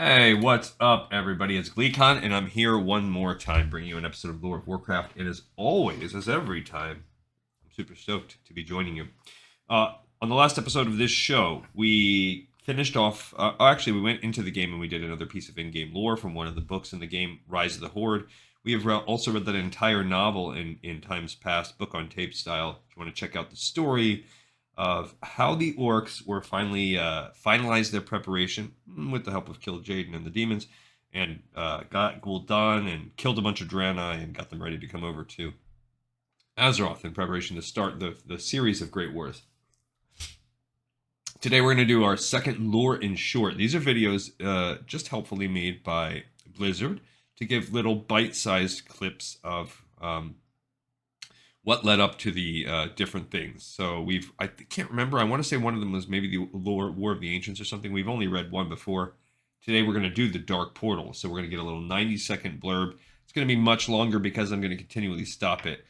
Hey, what's up, everybody? It's GleeCon, and I'm here one more time bringing you an episode of Lore of Warcraft. And as always, as every time, I'm super stoked to be joining you. On the last episode of this show, we finished off. Actually, we went into the game and we did another piece of in-game lore from one of the books in the game, Rise of the Horde. We have also read that entire novel in times past, book on tape style. If you want to check out the story of how the orcs were finally finalized their preparation with the help of Kill Jaden and the demons, and got Gul'dan and killed a bunch of Draenor and got them ready to come over to Azeroth in preparation to start the series of Great Wars. Today we're going to do our second lore in short. These are videos just helpfully made by Blizzard to give little bite-sized clips of what led up to the different things. So I can't remember. I want to say one of them was maybe the War of the Ancients or something. We've only read one before. Today we're going to do the Dark Portal. So we're going to get a little 90-second blurb. It's going to be much longer because I'm going to continually stop it.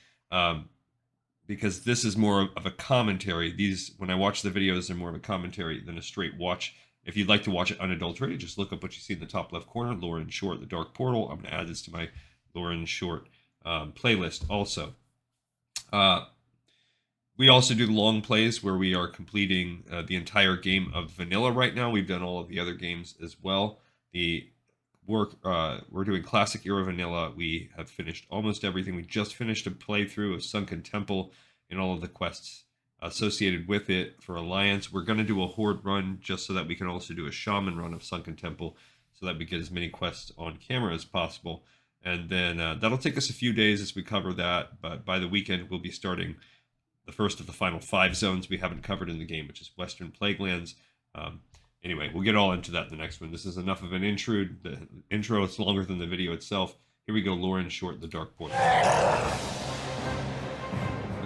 Because this is more of a commentary. When I watch the videos, they're more of a commentary than a straight watch. If you'd like to watch it unadulterated, just look up what you see in the top left corner, Lore in Short, the Dark Portal. I'm going to add this to my Lore in Short playlist also. We also do long plays where we are completing the entire game of vanilla right now. We've done all of the other games as well. We're doing classic era vanilla. We have finished almost everything. We just finished a playthrough of Sunken Temple and all of the quests associated with it for Alliance. We're going to do a Horde run just so that we can also do a Shaman run of Sunken Temple so that we get as many quests on camera as possible. And then that'll take us a few days as we cover that. But by the weekend, we'll be starting the first of the final 5 zones we haven't covered in the game, which is Western Plaguelands. Anyway, we'll get all into that in the next one. This is enough of an intrude. The intro is longer than the video itself. Here we go, Lore in Short, the Dark Portal.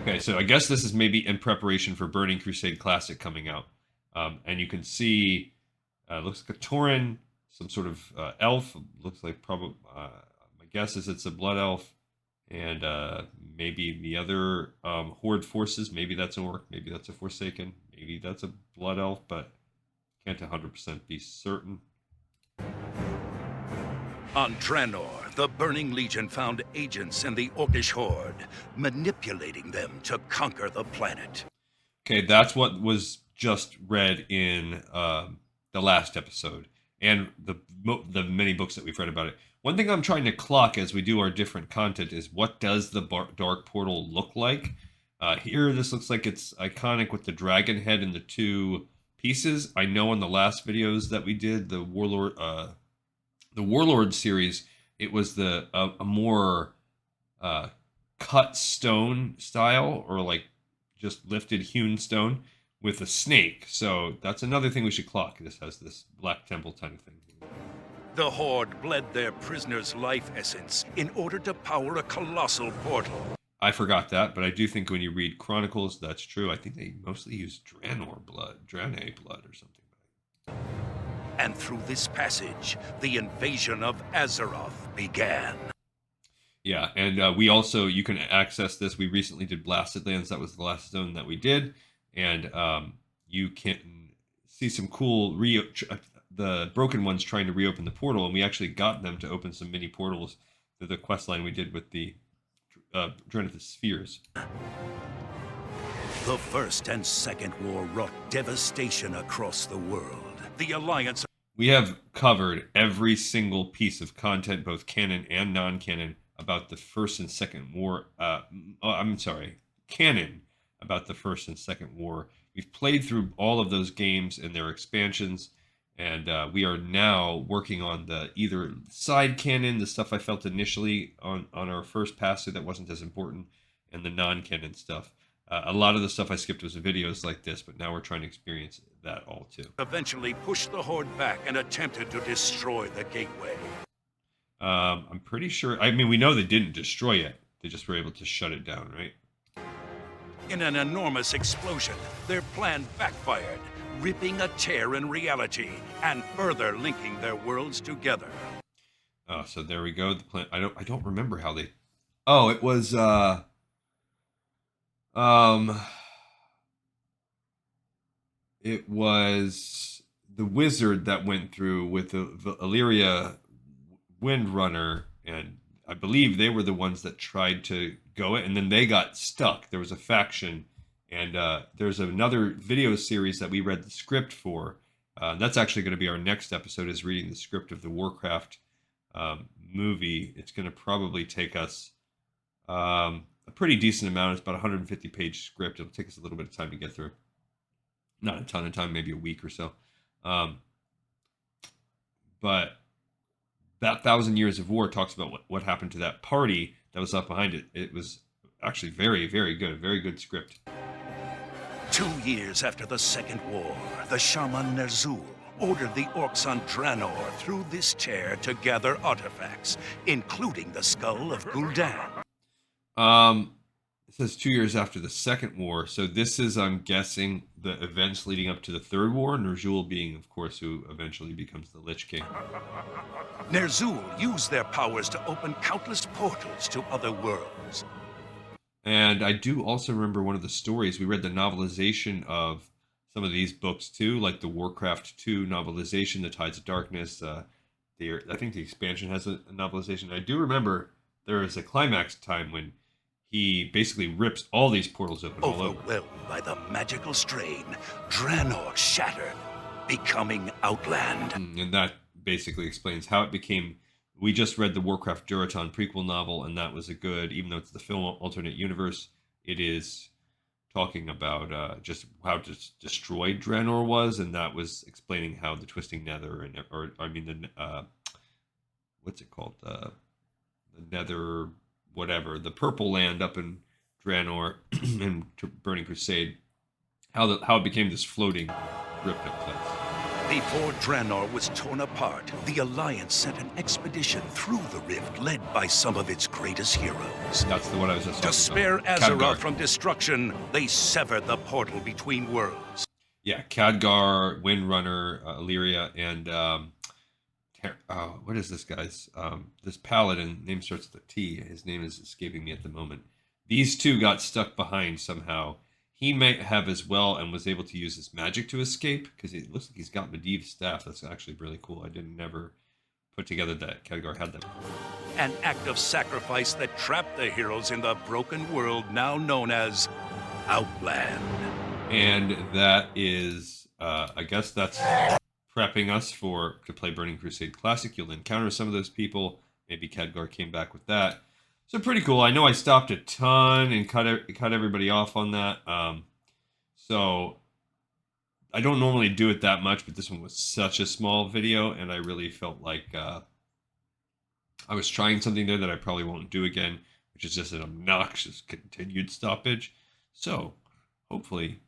Okay, so I guess this is maybe in preparation for Burning Crusade Classic coming out. And you can see, looks like a Tauren, some sort of elf. Looks like probably, my guess is it's a blood elf. And maybe the other Horde forces, maybe that's an orc, maybe that's a Forsaken, maybe that's a blood elf, but can't 100% be certain. On Draenor, the Burning Legion found agents in the Orcish Horde, manipulating them to conquer the planet. Okay, that's what was just read in the last episode, and the many books that we've read about it. One thing I'm trying to clock as we do our different content is what does the Dark Portal look like? Here, this looks like it's iconic with the dragon head and the 2 pieces. I know in the last videos that we did, the Warlord series, it was a more cut stone style, or like just lifted hewn stone with a snake. So that's another thing we should clock. This has this Black Temple kind of thing. The Horde bled their prisoners' life essence in order to power a colossal portal. I forgot that, but I do think when you read Chronicles, that's true. I think they mostly use Draenor blood or something. And through this passage, the invasion of Azeroth began. Yeah, and we also, you can access this. We recently did Blasted Lands. That was the last zone that we did. And you can see some cool the broken ones trying to reopen the portal, and we actually got them to open some mini portals through the quest line we did with the Draenor Spheres. The First and Second War wrought devastation across the world. The Alliance... We have covered every single piece of content, both canon and non-canon, about the First and Second War. Canon about the First and Second War. We've played through all of those games and their expansions. And we are now working on the either side canon, the stuff I felt initially on our first pass through that wasn't as important, and the non-canon stuff. A lot of the stuff I skipped was videos like this, but now we're trying to experience that all too. Eventually pushed the Horde back and attempted to destroy the gateway. I'm pretty sure, I mean, we know they didn't destroy it. They just were able to shut it down, right? In an enormous explosion, their plan backfired, ripping a tear in reality and further linking their worlds together. Oh, so there we go. The plan. I don't remember how they. Oh, it was. It was wizard that went through with the Illyria Windrunner, and I believe they were the ones that tried to go it, and then they got stuck. There was a faction, and there's another video series that we read the script for. That's actually going to be our next episode, is reading the script of the Warcraft movie. It's going to probably take us a pretty decent amount. It's about a 150-page script. It'll take us a little bit of time to get through. Not a ton of time, maybe a week or so. But that 1,000 Years of War talks about what happened to that party that was left behind it. It was actually very, very good. Very good script. 2 years after the Second War, the shaman Ner'zhul ordered the orcs on Draenor through this tear to gather artifacts, including the skull of Gul'dan. It says 2 years after the Second War. So this is, I'm guessing, the events leading up to the Third War. Ner'zhul being, of course, who eventually becomes the Lich King. Ner'zhul used their powers to open countless portals to other worlds. And I do also remember one of the stories. We read the novelization of some of these books too, like the Warcraft 2 novelization, The Tides of Darkness. I think the expansion has a novelization. I do remember there is a climax time when he basically rips all these portals open all over. Overwhelmed by the magical strain, Draenor shattered, becoming Outland. And that basically explains how it became. We just read the Warcraft Duraton prequel novel, and that was a good, even though it's the film alternate universe, it is talking about just how destroyed Draenor was, and that was explaining how the Twisting Nether, what's it called? The Nether, whatever, the Purple Land up in Draenor and Burning Crusade, how it became this floating, ripped up place. Before Draenor was torn apart, the Alliance sent an expedition through the rift led by some of its greatest heroes. That's the one I was just talking To spare about. Azeroth Khadgar. from destruction, they severed the portal between worlds. Yeah, Khadgar, Windrunner, Illyria, and what is this guy's? This paladin, name starts with a T. His name is escaping me at the moment. These two got stuck behind somehow. He may have as well, and was able to use his magic to escape, because it looks like he's got Medivh's staff. That's actually really cool. I didn't never put together that Khadgar had that. An act of sacrifice that trapped the heroes in the broken world now known as Outland. And that is, I guess that's prepping us to play Burning Crusade Classic. You'll encounter some of those people. Maybe Khadgar came back with that. So pretty cool. I know I stopped a ton and cut everybody off on that. So I don't normally do it that much, but this one was such a small video, and I really felt like I was trying something there that I probably won't do again, which is just an obnoxious continued stoppage. So hopefully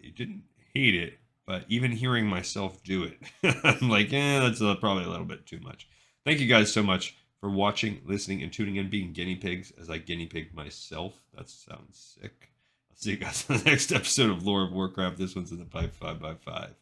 you didn't hate it, but even hearing myself do it, I'm like, that's probably a little bit too much. Thank you guys so much for watching, listening, and tuning in, being guinea pigs as I guinea pig myself. That sounds sick. I'll see you guys in the next episode of Lore of Warcraft. This one's in the pipe 5x5.